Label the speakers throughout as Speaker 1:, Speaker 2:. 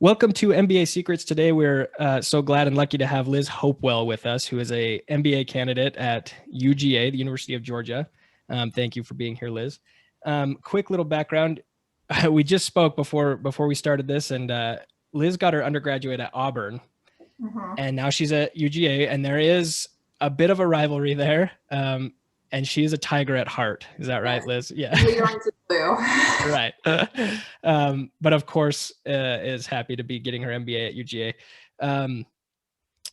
Speaker 1: Welcome to MBA Secrets. Today, we're so glad and lucky to have Liz Hopewell with us, who is a MBA candidate at UGA, the University of Georgia. Thank you for being here, Liz. Quick little background. We just spoke before we started this, and Liz got her undergraduate at Auburn, and now she's at UGA, and there is a bit of a rivalry there. And she is a Tiger at heart. Is that right, Liz? Yeah.
Speaker 2: Blue.
Speaker 1: Right. But of course, is happy to be getting her MBA at UGA.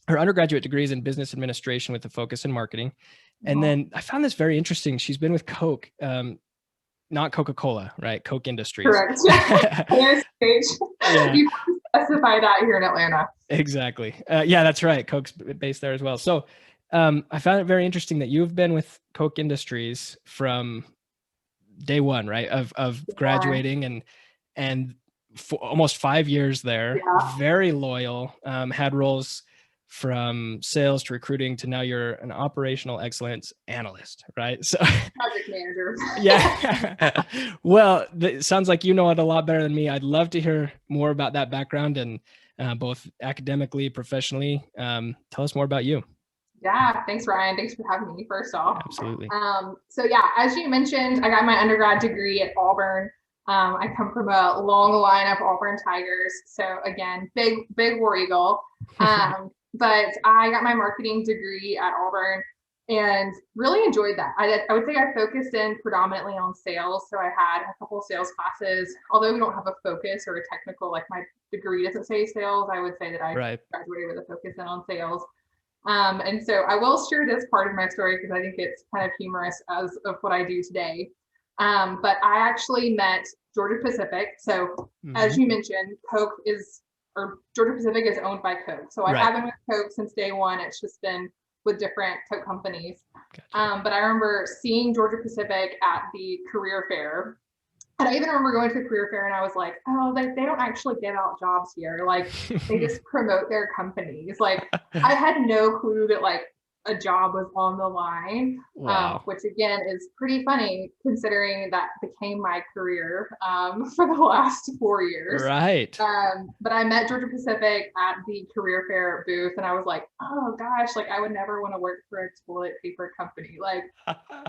Speaker 1: Her undergraduate degree is in business administration with a focus in marketing. And then I found this very interesting. She's been with Coke, not Coca-Cola, right? Coke Industries.
Speaker 2: Correct. Yeah. You specify that here in Atlanta.
Speaker 1: Exactly. Yeah, that's right. Coke's based there as well. So I found it very interesting that you've been with Coke Industries from day one, right? Of graduating and for almost 5 years there. Yeah. Very loyal, had roles from sales to recruiting to now you're an operational excellence analyst, right? So
Speaker 2: project manager.
Speaker 1: Yeah. Well, it sounds like you know it a lot better than me. I'd love to hear more about that background and both academically, professionally. Tell us more about you.
Speaker 2: Yeah, thanks, Ryan. Thanks for having me, first off.
Speaker 1: Absolutely.
Speaker 2: So yeah, as you mentioned, I got my undergrad degree at Auburn. I come from a long line of Auburn Tigers. So again, big War Eagle. But I got my marketing degree at Auburn and really enjoyed that. I would say I focused in predominantly on sales. So I had a couple of sales classes, although we don't have a focus or a technical, like my degree doesn't say sales, I would say that I graduated with a focus in on sales. And so I will share this part of my story because I think it's kind of humorous as of what I do today. But I actually met Georgia Pacific. So as you mentioned, Georgia Pacific is owned by Coke. So I haven't with Coke since day one. It's just been with different Coke companies. Gotcha. But I remember seeing Georgia Pacific at the career fair. And I even remember going to the career fair and I was like, oh, they don't actually give out jobs here. Like they just promote their companies. Like I had no clue that like a job was on the line. Wow. Which again is pretty funny considering that became my career for the last 4 years.
Speaker 1: Right.
Speaker 2: But I met Georgia Pacific at the career fair booth and I was like, oh gosh, like I would never want to work for a toilet paper company. Like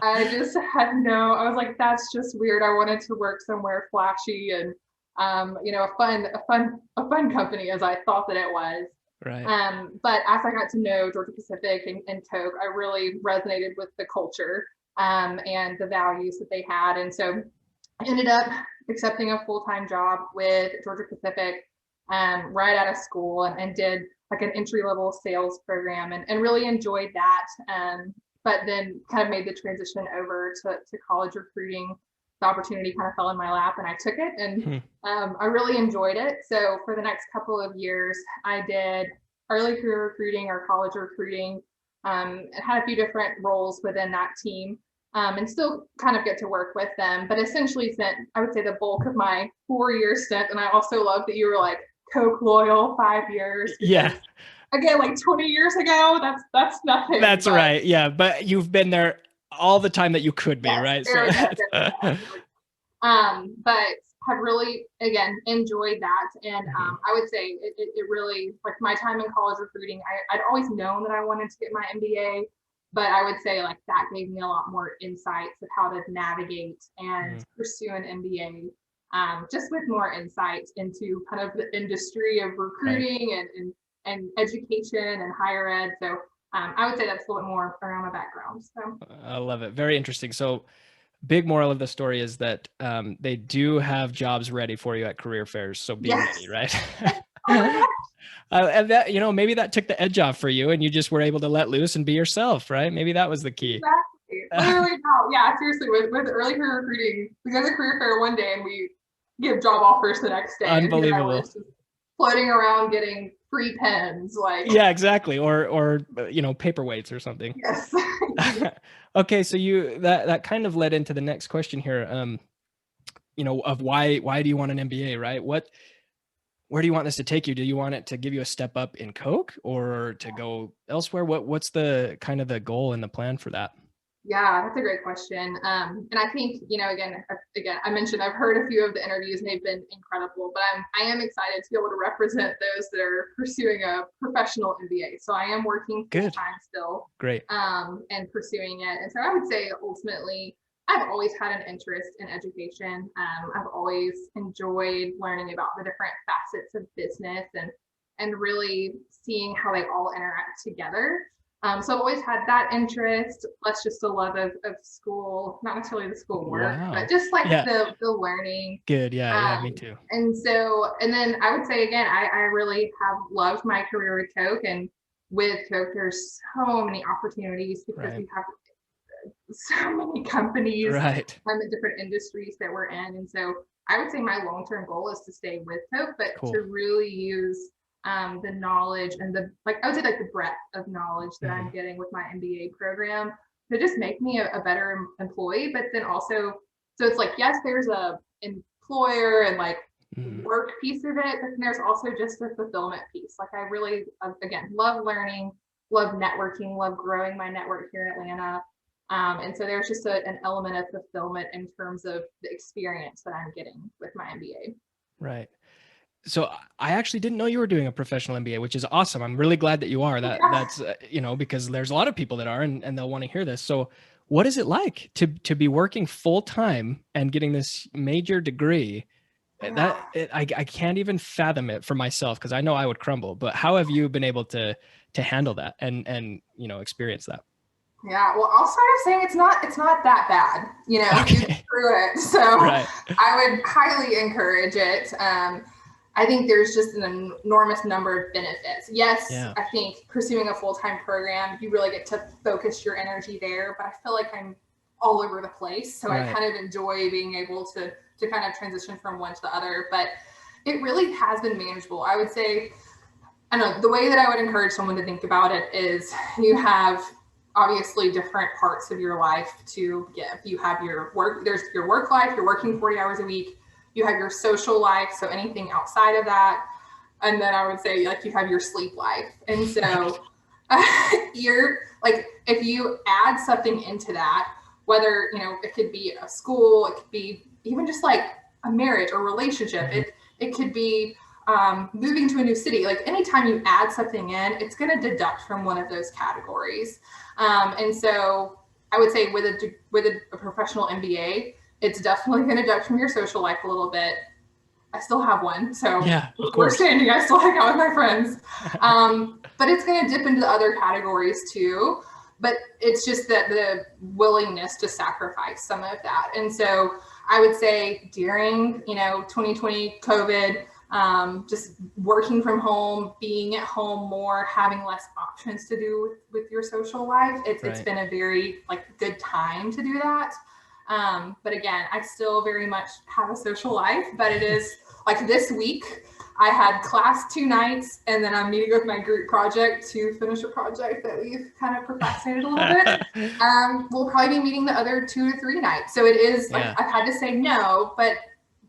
Speaker 2: I just had I was like, that's just weird. I wanted to work somewhere flashy and a fun company as I thought that it was.
Speaker 1: Right.
Speaker 2: But as I got to know Georgia Pacific and Coke, I really resonated with the culture and the values that they had. And so I ended up accepting a full-time job with Georgia Pacific right out of school and did like an entry-level sales program and really enjoyed that. But then kind of made the transition over to college recruiting. The opportunity kind of fell in my lap and I took it and I really enjoyed it. So for the next couple of years, I did early career recruiting or college recruiting, and had a few different roles within that team and still kind of get to work with them. But essentially spent, I would say, the bulk of my 4-year stint. And I also love that you were like Coke loyal 5 years.
Speaker 1: Yeah.
Speaker 2: Again, like 20 years ago, that's nothing.
Speaker 1: That's right. Yeah. But you've been there all the time that you could be, right?
Speaker 2: So but have really, again, enjoyed that. And I would say it really, like my time in college recruiting, I'd always known that I wanted to get my MBA, but I would say like that gave me a lot more insights of how to navigate and pursue an MBA, just with more insights into kind of the industry of recruiting and education and higher ed. So I would say that's a little bit more around my background. So
Speaker 1: I love it. Very interesting. So big moral of the story is that they do have jobs ready for you at career fairs. So be ready, right? And that, maybe that took the edge off for you and you just were able to let loose and be yourself, right? Maybe that was the key.
Speaker 2: Exactly. Literally, no. Yeah, seriously, with early career recruiting, we go to career fair one day and we give job offers the next day.
Speaker 1: Unbelievable.
Speaker 2: Just floating around getting free pens, like
Speaker 1: yeah, exactly, or paperweights or something.
Speaker 2: Yes.
Speaker 1: Okay, so that kind of led into the next question here. Of why do you want an MBA, right? Where do you want this to take you? Do you want it to give you a step up in Coke or to go elsewhere? What's the kind of the goal and the plan for that?
Speaker 2: Yeah, that's a great question. And I think, again, I mentioned I've heard a few of the interviews and they've been incredible, but I am excited to be able to represent those that are pursuing a professional MBA. So I am working full
Speaker 1: Good.
Speaker 2: time still,
Speaker 1: Great.
Speaker 2: and pursuing it. And so I would say ultimately, I've always had an interest in education. I've always enjoyed learning about the different facets of business and really seeing how they all interact together. So I've always had that interest, plus just a love of school, not necessarily the school work,
Speaker 1: Wow.
Speaker 2: but just like
Speaker 1: Yeah.
Speaker 2: the learning.
Speaker 1: Good. Yeah. Me too.
Speaker 2: And then I would say again, I really have loved my career with Coke, and with Coke, there's so many opportunities because we have so many companies
Speaker 1: Right.
Speaker 2: the different industries that we're in. And so I would say my long-term goal is to stay with Coke, but
Speaker 1: Cool.
Speaker 2: to really use the knowledge and I would say like the breadth of knowledge that I'm getting with my MBA program to just make me a better employee. But then also, so it's like, yes, there's a employer and like work piece of it, but then there's also just the fulfillment piece. Like I really, again, love learning, love networking, love growing my network here in Atlanta. And so there's just an element of fulfillment in terms of the experience that I'm getting with my MBA.
Speaker 1: Right. So I actually didn't know you were doing a professional MBA, which is awesome. I'm really glad that you are. That's because there's a lot of people that are, and they'll want to hear this. So what is it like to be working full time and getting this major degree? I can't even fathom it for myself, because I know I would crumble. But how have you been able to handle that and experience that?
Speaker 2: Yeah, well, I'll start off saying it's not that bad, you get through it. So right. I would highly encourage it. I think there's just an enormous number of benefits. Yes, yeah. I think pursuing a full-time program, you really get to focus your energy there, but I feel like I'm all over the place. So right. I kind of enjoy being able to kind of transition from one to the other, but it really has been manageable. I would say, I don't know, the way that I would encourage someone to think about it is you have obviously different parts of your life to give. You have your work, there's your work life, you're working 40 hours a week. You have your social life, so anything outside of that. And then I would say like you have your sleep life. And so you're like, if you add something into that, whether, it could be a school, it could be even just like a marriage or relationship, it could be moving to a new city. Like anytime you add something in, it's going to deduct from one of those categories. And so I would say with a professional MBA, it's definitely going to deduct from your social life a little bit. I still have one, so yeah, we're standing. I still hang out with my friends, but it's going to dip into the other categories too. But it's just that the willingness to sacrifice some of that. And so I would say during 2020 COVID. Just working from home, being at home more, having less options to do with your social life. It's been a very good time to do that. But again, I still very much have a social life, but it is like this week I had class 2 nights and then I'm meeting with my group project to finish a project that we've kind of procrastinated a little bit. We'll probably be meeting the other 2 to 3 nights. So it is I've had to say no, but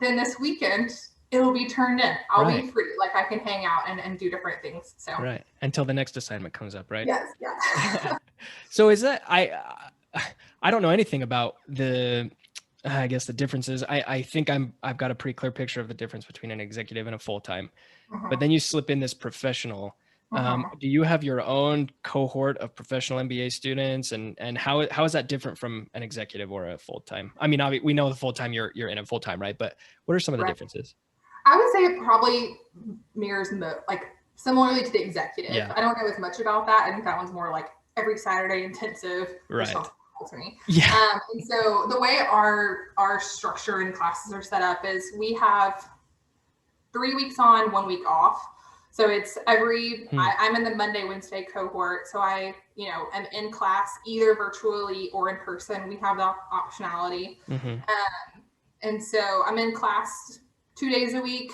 Speaker 2: then this weekend it'll be turned in. I'll be free. Like I can hang out and do different things. So
Speaker 1: until the next assignment comes up, right?
Speaker 2: Yes. Yeah.
Speaker 1: So is that I don't know anything about the I guess the differences. I think I've got a pretty clear picture of the difference between an executive and a full-time. But then you slip in this professional. Do you have your own cohort of professional MBA students, and how is that different from an executive or a full-time? I mean, we know the full-time you're in a full-time, right? But what are some of the differences?
Speaker 2: I would say it probably mirrors similarly to the executive. Yeah. I don't know as much about that. I think that one's more like every Saturday intensive. Right. To me. Yeah. And so the way our structure and classes are set up is we have 3 weeks on, 1 week off. So it's I'm in the Monday, Wednesday cohort. So I, am in class either virtually or in person. We have the optionality. And so I'm in class 2 days a week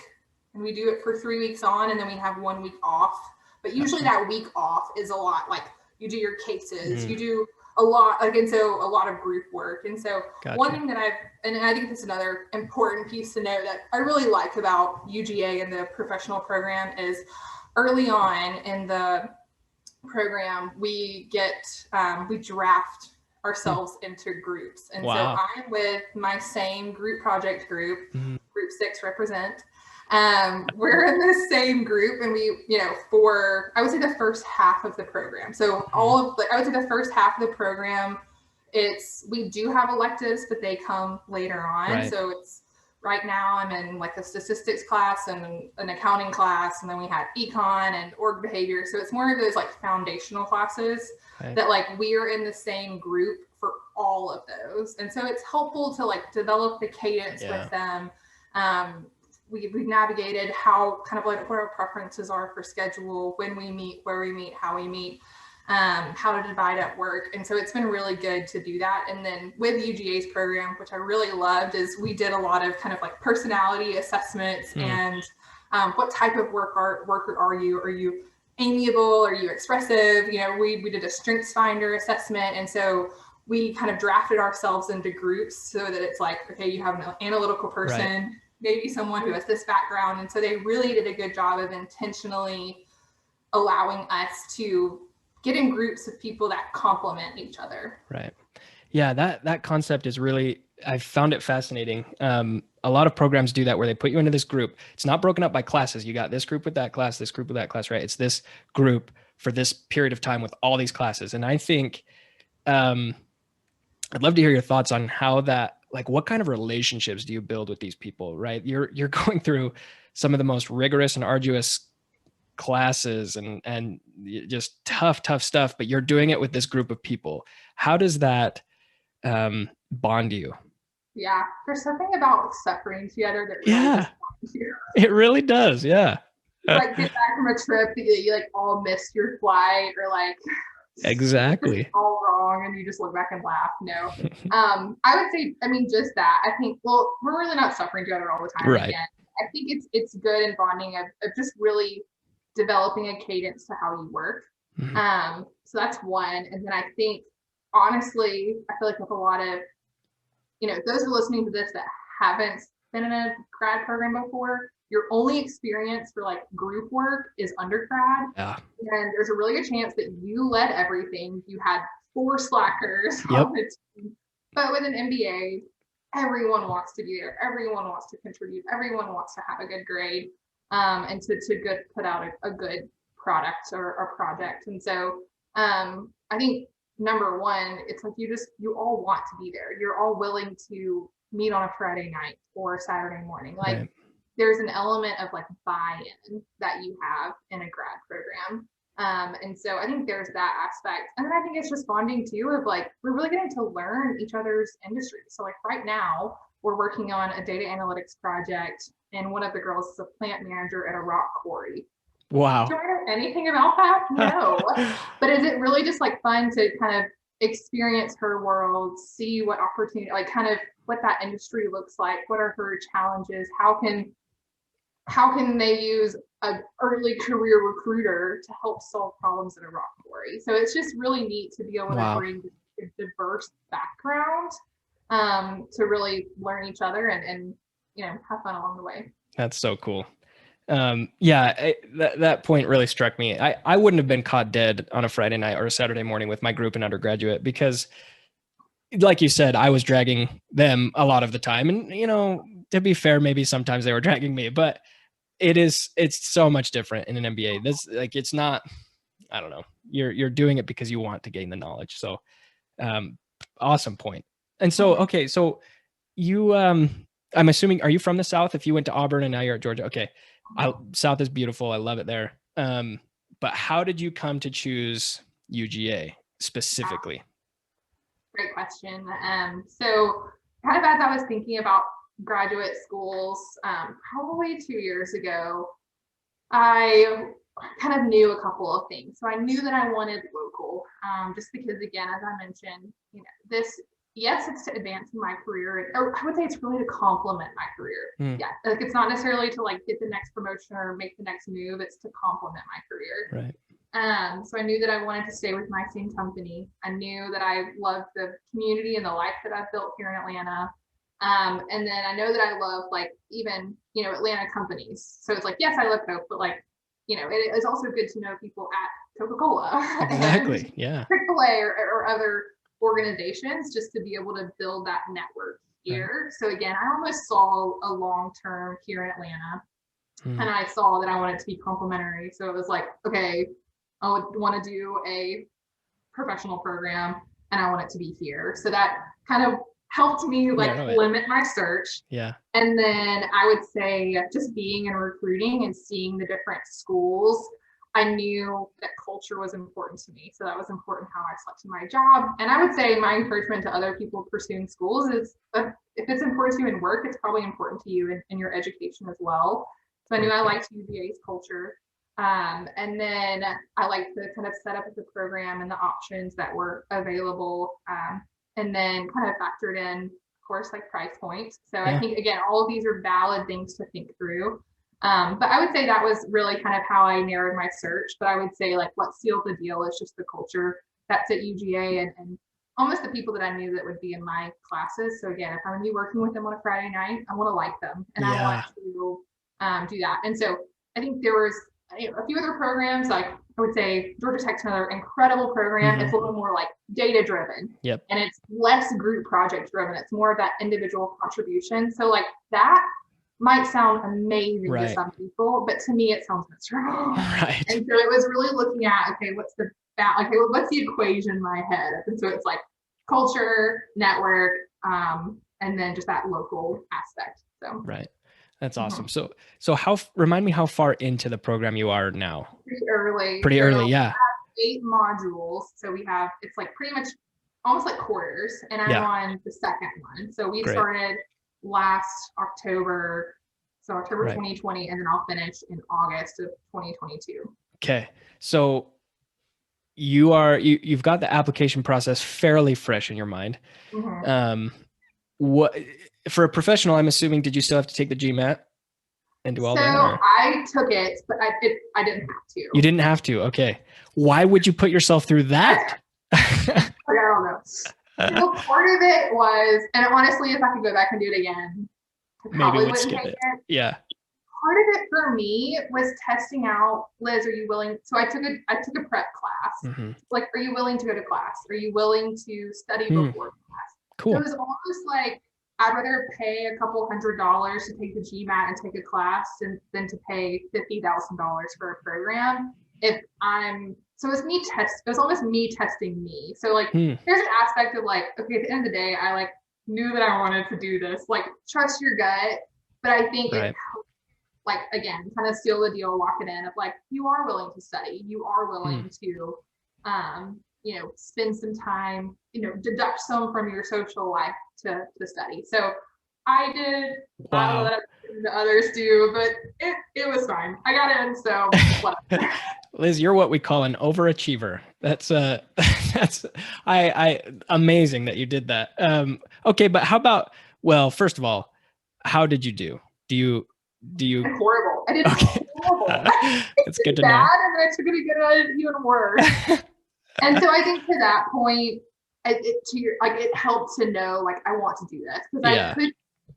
Speaker 2: and we do it for 3 weeks on, and then we have 1 week off. But usually that week off is a lot, like you do your cases, you do a lot, and so a lot of group work. And so one thing that and I think that's another important piece to know that I really like about UGA and the professional program is early on in the program, we draft ourselves into groups. And
Speaker 1: Wow.
Speaker 2: so I'm with my same group project group, group 6 represent. We're in the same group, and we, for, I would say the first half of the program. So I would say the first half of the program, we do have electives, but they come later on.
Speaker 1: Right.
Speaker 2: So right now I'm in like a statistics class and an accounting class, and then we had econ and org behavior. So it's more of those like foundational classes that like we are in the same group for all of those. And so it's helpful to like develop the cadence with them. We've navigated how kind of like what our preferences are for schedule, when we meet, where we meet, how we meet, how to divide up work. And so it's been really good to do that. And then with UGA's program, which I really loved, is we did a lot of kind of like personality assessments and what type of worker are you? Are you amiable? Are you expressive? We did a strengths finder assessment. And so we kind of drafted ourselves into groups so that it's like, okay, you have an analytical person, maybe someone who has this background. And so they really did a good job of intentionally allowing us to get in groups of people that complement each other.
Speaker 1: Right. Yeah, that concept is really, I found it fascinating. A lot of programs do that where they put you into this group. It's not broken up by classes. You got this group with that class, this group with that class, right? It's this group for this period of time with all these classes. And I think I'd love to hear your thoughts on how that, like, what kind of relationships do you build with these people, right? You're going through some of the most rigorous and arduous classes and just tough stuff, but you're doing it with this group of people. How does that bond you?
Speaker 2: Yeah, there's something about suffering together that really just bonds you.
Speaker 1: It really does. Yeah.
Speaker 2: Like get back from a trip that you like all missed your flight, or like
Speaker 1: exactly
Speaker 2: all wrong, and you just look back and laugh. No, I would say, I mean, just that. I think, well, we're really not suffering together all the time.
Speaker 1: Right.
Speaker 2: Again, I think it's good in bonding of just really developing a cadence to how you work. So that's one. And then I think, honestly, I feel like with a lot of, those who are listening to this that haven't been in a grad program before, your only experience for like group work is undergrad.
Speaker 1: Yeah.
Speaker 2: And there's a really good chance that you led everything. You had 4 slackers
Speaker 1: Yep.
Speaker 2: on the team. But with an MBA, everyone wants to be there. Everyone wants to contribute. Everyone wants to have a good grade. And to put out a good product or a project. And so I think number one, it's like you all want to be there. You're all willing to meet on a Friday night or Saturday morning. Like there's an element of like buy-in that you have in a grad program. And so I think there's that aspect. And then I think it's just bonding too of like, we're really getting to learn each other's industries. So like right now, we're working on a data analytics project, and one of the girls is a plant manager at a rock quarry.
Speaker 1: Wow.
Speaker 2: Do I know anything about that? No. But is it really just like fun to kind of experience her world, see what opportunity, like kind of what that industry looks like? What are her challenges? How can they use an early career recruiter to help solve problems at a rock quarry? So it's just really neat to be able to bring a diverse background to really learn each other and have fun along the way.
Speaker 1: That's so cool. That point really struck me. I wouldn't have been caught dead on a Friday night or a Saturday morning with my group in undergraduate because, like you said, I was dragging them a lot of the time. And, to be fair, maybe sometimes they were dragging me, but it's so much different in an MBA. This, like, it's not, I don't know, you're doing it because you want to gain the knowledge. So, awesome point. And so, okay. So you, I'm assuming, are you from the South? If you went to Auburn and now you're at Georgia, okay. South is beautiful. I love it there. But how did you come to choose UGA specifically?
Speaker 2: Great question. So kind of as I was thinking about graduate schools, probably 2 years ago, I kind of knew a couple of things. So I knew that I wanted local, just because, again, as I mentioned, yes, it's to advance in my career, or I would say it's really to complement my career. Yeah, like it's not necessarily to like get the next promotion or make the next move. It's to complement my career.
Speaker 1: Right.
Speaker 2: So I knew that I wanted to stay with my same company. I knew that I loved the community and the life that I've built here in Atlanta. And then I know that I love like even, Atlanta companies. So it's like, yes, I love Coke, but like, it is also good to know people at Coca-Cola.
Speaker 1: Exactly. Yeah.
Speaker 2: Chick-fil-A or other organizations just to be able to build that network here. So again, I almost saw a long-term here in Atlanta, and I saw that I wanted to be complementary. So it was like, okay, I would want to do a professional program and I want it to be here. So that kind of helped me limit my search.
Speaker 1: Yeah.
Speaker 2: And then I would say just being in recruiting and seeing the different schools, I knew that culture was important to me. So that was important how I selected my job. And I would say my encouragement to other people pursuing schools is if it's important to you in work, it's probably important to you in your education as well. So I knew I liked UGA's culture. And then I liked the kind of setup of the program and the options that were available. And then kind of factored in, of course, like price points. So I think, again, all of these are valid things to think through. But I would say that was really kind of how I narrowed my search. But I would say like what sealed the deal is just the culture that's at UGA and almost the people that I knew that would be in my classes. So again, if I'm gonna be working with them on a Friday night, I want to like them and I want to do that. And so I think there was a few other programs, like I would say Georgia Tech's another incredible program. It's a little more like data driven, and it's less group project driven. It's more of that individual contribution. So like that might sound amazing to some people, but to me it sounds miserable. And so it was really looking at, okay, what's the equation in my head? And so it's like culture, network, and then just that local aspect. So
Speaker 1: That's awesome. So remind me how far into the program you are now?
Speaker 2: Pretty early.
Speaker 1: Yeah.
Speaker 2: We have 8 modules. So we have, it's like pretty much almost like quarters, and I'm on the second one. So we started last October, so October 2020, and then I'll finish in August of 2022.
Speaker 1: Okay. So you've got the application process fairly fresh in your mind. What for a professional, I'm assuming, did you still have to take the GMAT and do all that?
Speaker 2: So I took it, but I didn't have to.
Speaker 1: You didn't have to. Okay. Why would you put yourself through that?
Speaker 2: I don't know. So part of it was, and honestly, if I could go back and do it again, I probably wouldn't take it.
Speaker 1: Yeah.
Speaker 2: Part of it for me was testing out, Liz, are you willing? So I took a prep class. Like, are you willing to go to class? Are you willing to study before class?
Speaker 1: Cool.
Speaker 2: It was almost like I'd rather pay a couple $100s to take the GMAT and take a class than to pay $50,000 for a program. So it was almost me testing me. So like, there's an aspect of like, okay, at the end of the day, I like knew that I wanted to do this, like trust your gut. But I think it, like, again, kind of seal the deal, lock it in of like, you are willing to study, you are willing to, spend some time, deduct some from your social life to study. So I did. I don't know that the others do, but it was fine. I got in, so whatever.
Speaker 1: Liz, you're what we call an overachiever. That's amazing that you did that. Okay, but how about, well, first of all, how did you do? Do you
Speaker 2: horrible. I did horrible.
Speaker 1: It's good to
Speaker 2: know.
Speaker 1: And
Speaker 2: then I took it again and I did even worse. And so I think to that point, it helped to know, like, I want to do this, because I could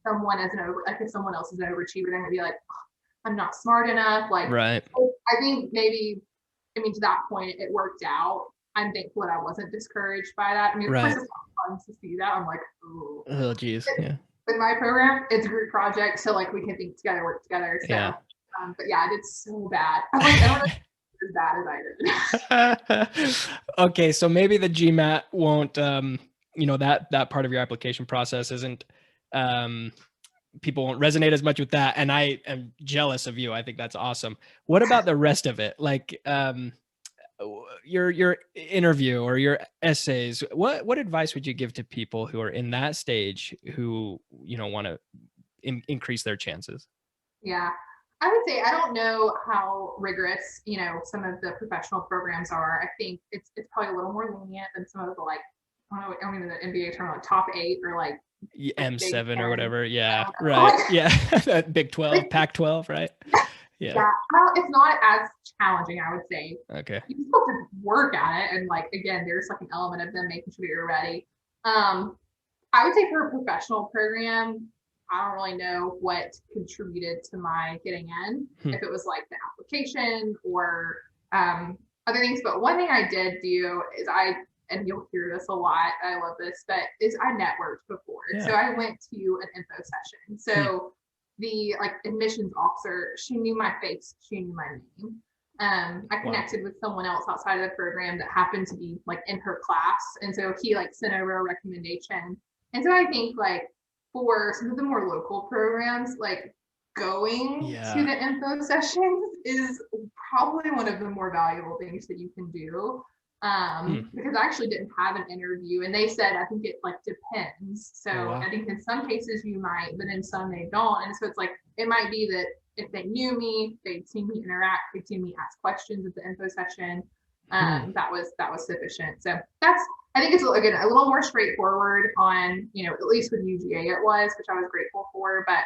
Speaker 2: someone as if someone else is an overachiever, they're gonna be like, I'm not smart enough. Like, I think maybe, to that point, it worked out. I'm thankful that I wasn't discouraged by that. Of course, it's not fun to see that. I'm like,
Speaker 1: oh, geez, yeah.
Speaker 2: With my program, it's a group project, so like we can think together, work together. So, but yeah, I did so bad. I'm like, I don't know as bad as I did.
Speaker 1: Okay, so maybe the GMAT won't, that part of your application process isn't, people won't resonate as much with that. And I am jealous of you. I think that's awesome. What about the rest of it? Like, your interview or your essays, what advice would you give to people who are in that stage who, want to increase their chances?
Speaker 2: Yeah. I would say, I don't know how rigorous, some of the professional programs are. I think it's probably a little more lenient than some of the, like, I don't know the NBA term, like top 8 or like
Speaker 1: M7 or whatever. Yeah. Right. Yeah. Big 12, Pac-12, right? Yeah.
Speaker 2: Well, it's not as challenging, I would say.
Speaker 1: Okay.
Speaker 2: You still have to work at it. And like, again, there's like an element of them making sure that you're ready. I would say for a professional program, I don't really know what contributed to my getting in, if it was like the application or other things. But one thing I did do is I and you'll hear this a lot, I love this, but is I networked before.
Speaker 1: Yeah.
Speaker 2: So I went to an info session. So the like admissions officer, she knew my face, she knew my name. I connected with someone else outside of the program that happened to be like in her class. And so he like sent over a recommendation. And so I think like for some of the more local programs, like going to the info sessions is probably one of the more valuable things that you can do. Because I actually didn't have an interview, and they said, I think it like depends. So I think in some cases you might, but in some they don't. And so it's like, it might be that if they knew me, they'd seen me interact, they'd seen me ask questions at the info session. That was sufficient. So I think it's again a little more straightforward on, you know, at least with UGA it was, which I was grateful for. But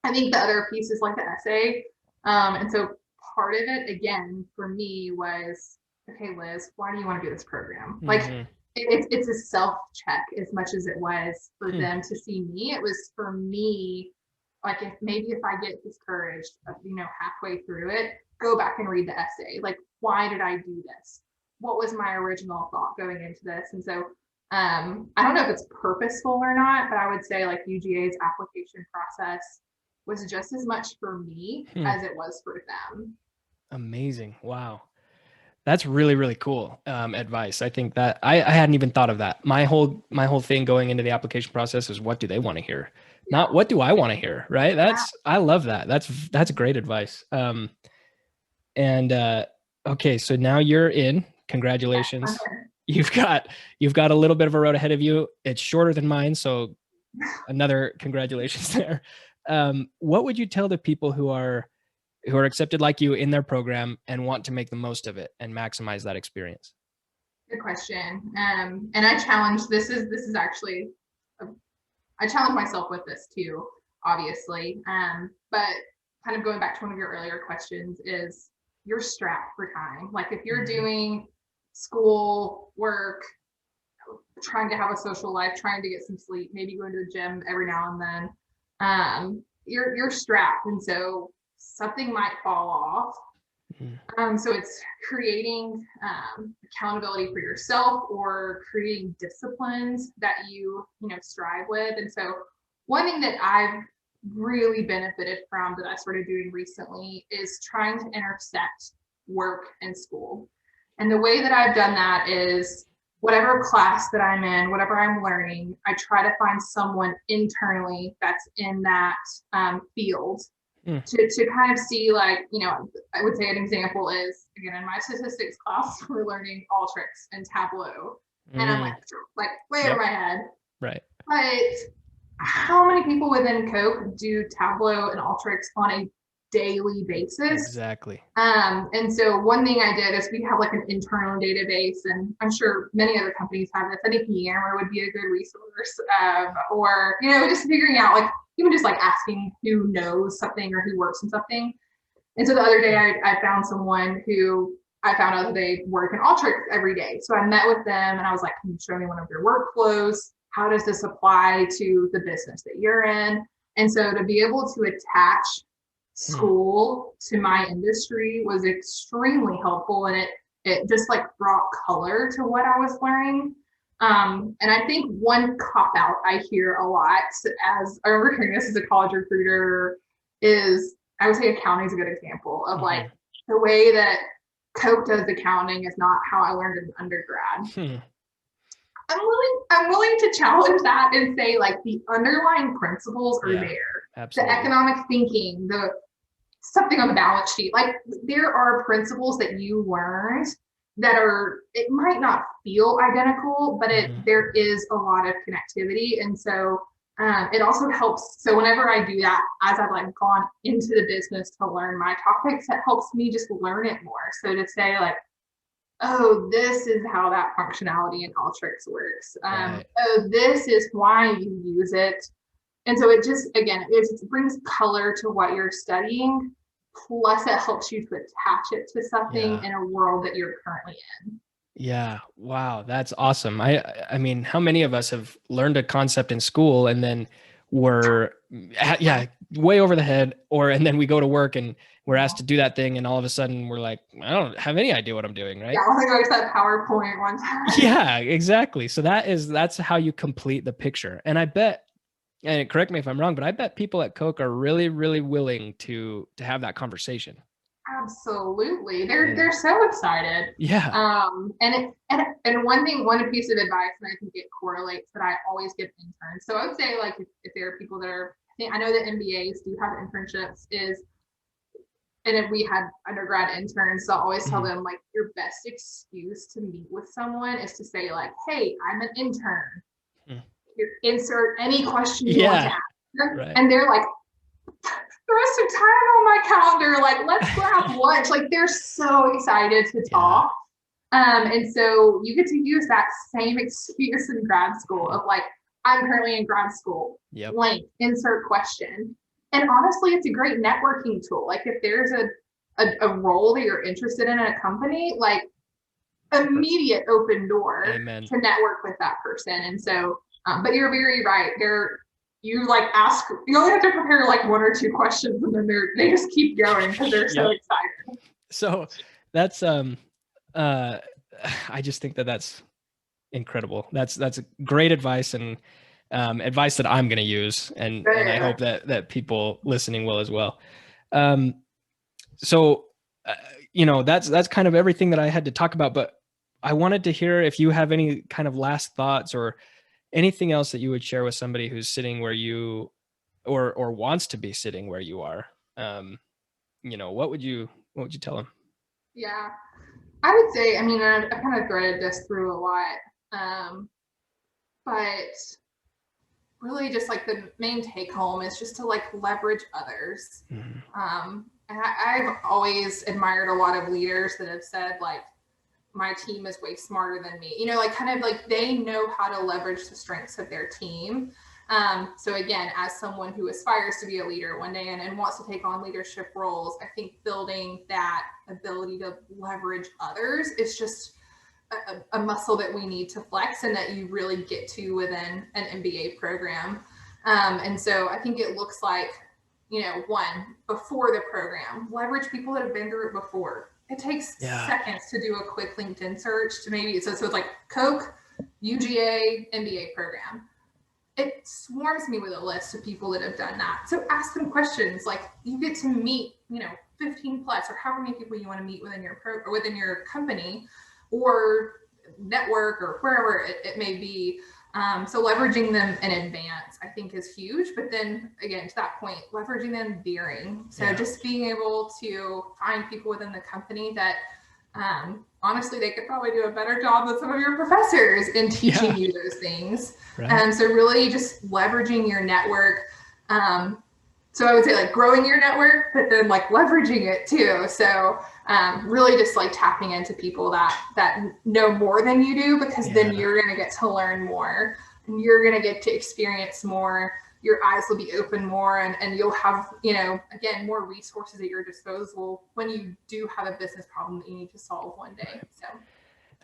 Speaker 2: I think the other piece is like the essay. And so part of it again for me was, okay, Liz, why do you want to do this program? Like it's a self check as much as it was for them to see me. It was for me, like if I get discouraged, you know, halfway through it, go back and read the essay. Like, why did I do this? What was my original thought going into this? And so I don't know if it's purposeful or not, but I would say like UGA's application process was just as much for me as it was for them.
Speaker 1: Amazing. Wow. That's really, really cool advice. I think that I hadn't even thought of that. My whole thing going into the application process is, what do they want to hear? Not what do I want to hear, right? I love that. That's great advice. Okay, so now you're in. Congratulations. You've got a little bit of a road ahead of you. It's shorter than mine, so another congratulations there. What would you tell the people who are accepted like you in their program and want to make the most of it and maximize that experience?
Speaker 2: Good question. And I challenge, this is actually, I challenge myself with this too, obviously. But kind of going back to one of your earlier questions is you're strapped for time. Like if you're doing school, work, trying to have a social life, trying to get some sleep, maybe going to the gym every now and then, you're strapped. And so something might fall off. So it's creating accountability for yourself or creating disciplines that you strive with. And so one thing that I've really benefited from that I started doing recently is trying to intersect work and school. And the way that I've done that is whatever class that I'm in, whatever I'm learning, I try to find someone internally that's in that field to kind of see, like, I would say an example is, again, in my statistics class, we're learning Alteryx and Tableau. And I'm like way over my head.
Speaker 1: Right.
Speaker 2: But how many people within Coke do Tableau and Alteryx on a daily basis?
Speaker 1: Exactly.
Speaker 2: And so one thing I did is we have like an internal database, and I'm sure many other companies have this. I think Yammer would be a good resource, or just figuring out, like, even just like asking who knows something or who works in something. And so the other day I found someone who I found out that they work in Alteryx every day. So I met with them and I was like, can you show me one of your workflows? How does this apply to the business that you're in? And so to be able to attach school to my industry was extremely helpful, and it just like brought color to what I was learning. And I think one cop out I hear a lot, as I remember hearing this as a college recruiter, is, I would say accounting is a good example of like the way that Coke does accounting is not how I learned in undergrad. I'm willing to challenge that and say, like, the underlying principles are there. Absolutely. The economic thinking, the something on the balance sheet, like there are principles that you learned that it might not feel identical, but there is a lot of connectivity. And so it also helps. So whenever I do that, as I've like gone into the business to learn my topics, it helps me just learn it more. So to say, like, oh, this is how that functionality in Alteryx works. Oh, this is why you use it. And so it just, again, it brings color to what you're studying, plus it helps you to attach it to something in a world that you're currently in.
Speaker 1: Yeah. Wow. That's awesome. I mean, how many of us have learned a concept in school and then way over the head, and then we go to work and we're asked to do that thing, and all of a sudden we're like, I don't have any idea what I'm doing, right?
Speaker 2: Yeah, I think I was that PowerPoint one time.
Speaker 1: Yeah, exactly. So that's how you complete the picture. And I bet, and correct me if I'm wrong, but I bet people at Coke are really, really willing to have that conversation.
Speaker 2: Absolutely. They're so excited.
Speaker 1: Yeah.
Speaker 2: And one piece of advice, and I think it correlates, that I always give interns. So I would say, like, if there are people that are, I know that MBAs do have internships, and if we had undergrad interns, so I always tell them, like, your best excuse to meet with someone is to say, like, hey, I'm an intern. You insert any question you want to ask them. Right. And they're like, the rest of time on my calendar, like, let's grab lunch. Like, they're so excited to talk. And so you get to use that same excuse in grad school of, like, I'm currently in grad school, blank, insert question. And honestly, it's a great networking tool. Like, if there's a role that you're interested in a company, like, immediate open door to network with that person. And so, but you're very right. You only have to prepare like 1 or 2 questions, and then they just keep going because they're so excited.
Speaker 1: So that's I just think that's incredible. That's great advice, and advice that I'm going to use, and I hope that people listening will as well. So that's kind of everything that I had to talk about, but I wanted to hear if you have any kind of last thoughts or anything else that you would share with somebody who's sitting where you, or wants to be sitting where you are. What would you tell them?
Speaker 2: Yeah, I would say, I mean, I've kind of threaded this through a lot, but really just like the main take home is just to, like, leverage others. And I've always admired a lot of leaders that have said, like, my team is way smarter than me, like, kind of like they know how to leverage the strengths of their team. So again, as someone who aspires to be a leader one day and wants to take on leadership roles, I think building that ability to leverage others is just a muscle that we need to flex, and that you really get to within an MBA program. And so I think it looks like, one, before the program, leverage people that have been through it before. It takes seconds to do a quick LinkedIn search to maybe, so it's like Coke, UGA, MBA program. It swarms me with a list of people that have done that. So ask them questions. Like, you get to meet, 15 plus, or however many people you want to meet within your or within your company or network or wherever it may be. So leveraging them in advance, I think, is huge. But then again, to that point, leveraging them during. So just being able to find people within the company that honestly, they could probably do a better job than some of your professors in teaching you those things. Right. So really just leveraging your network. So I would say, like, growing your network, but then, like, leveraging it too. So really just, like, tapping into people that know more than you do, because then you're going to get to learn more, and you're going to get to experience more. Your eyes will be open more, and you'll have, again, more resources at your disposal when you do have a business problem that you need to solve one day. So,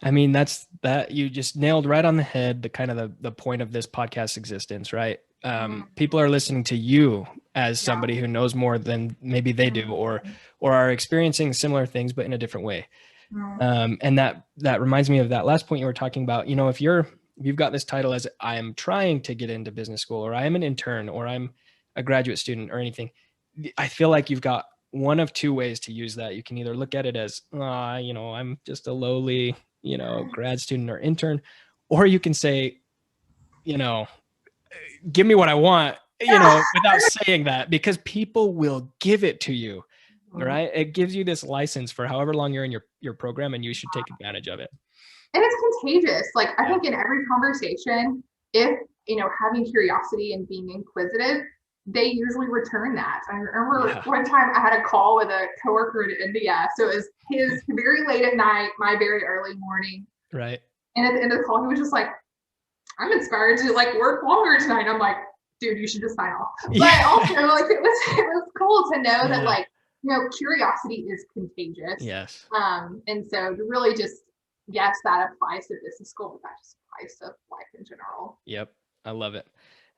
Speaker 1: I mean, that you just nailed right on the head, the kind of the point of this podcast existence, right? People are listening to you as somebody who knows more than maybe they do, or are experiencing similar things, but in a different way. And that reminds me of that last point you were talking about. If you've got this title as I am trying to get into business school, or I am an intern, or I'm a graduate student, or anything, I feel like you've got one of 2 ways to use that. You can either look at it as, I'm just a lowly, grad student or intern, or you can say, give me what I want, without saying that, because people will give it to you, right? It gives you this license for however long you're in your program, and you should take advantage of it.
Speaker 2: And it's contagious. Like, I think in every conversation, if, having curiosity and being inquisitive, they usually return that. I remember one time I had a call with a coworker in India. So it was his very late at night, my very early morning.
Speaker 1: Right.
Speaker 2: And at the end of the call, he was just like, I'm inspired to, like, work longer tonight. I'm like, dude, you should just sign off. But also, like, it was cool to know that, like, curiosity is contagious.
Speaker 1: Yes.
Speaker 2: And so to really just, yes, that applies to business school, but that just applies to life in general.
Speaker 1: Yep. I love it.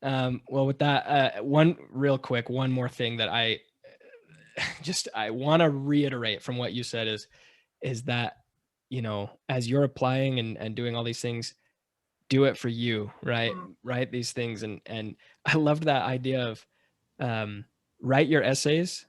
Speaker 1: Well, with that, one real quick, one more thing that I want to reiterate from what you said is that, you know, as you're applying and doing all these things, do it for you, right?
Speaker 2: Mhm.
Speaker 1: Write these things. And I loved that idea of, write your essays,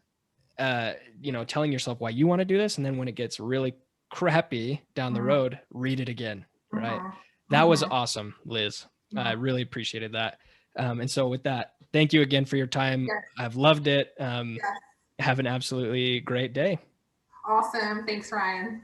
Speaker 1: you know, telling yourself why you want to do this. And then when it gets really crappy down the
Speaker 2: Mhm.
Speaker 1: road, read it again, right?
Speaker 2: Mhm.
Speaker 1: That was
Speaker 2: Mhm.
Speaker 1: awesome, Liz. I
Speaker 2: Mhm.
Speaker 1: really appreciated that. And so with that, thank you again for your time.
Speaker 2: Yes.
Speaker 1: I've loved it.
Speaker 2: Yes.
Speaker 1: Have an absolutely great day.
Speaker 2: Awesome. Thanks, Ryan.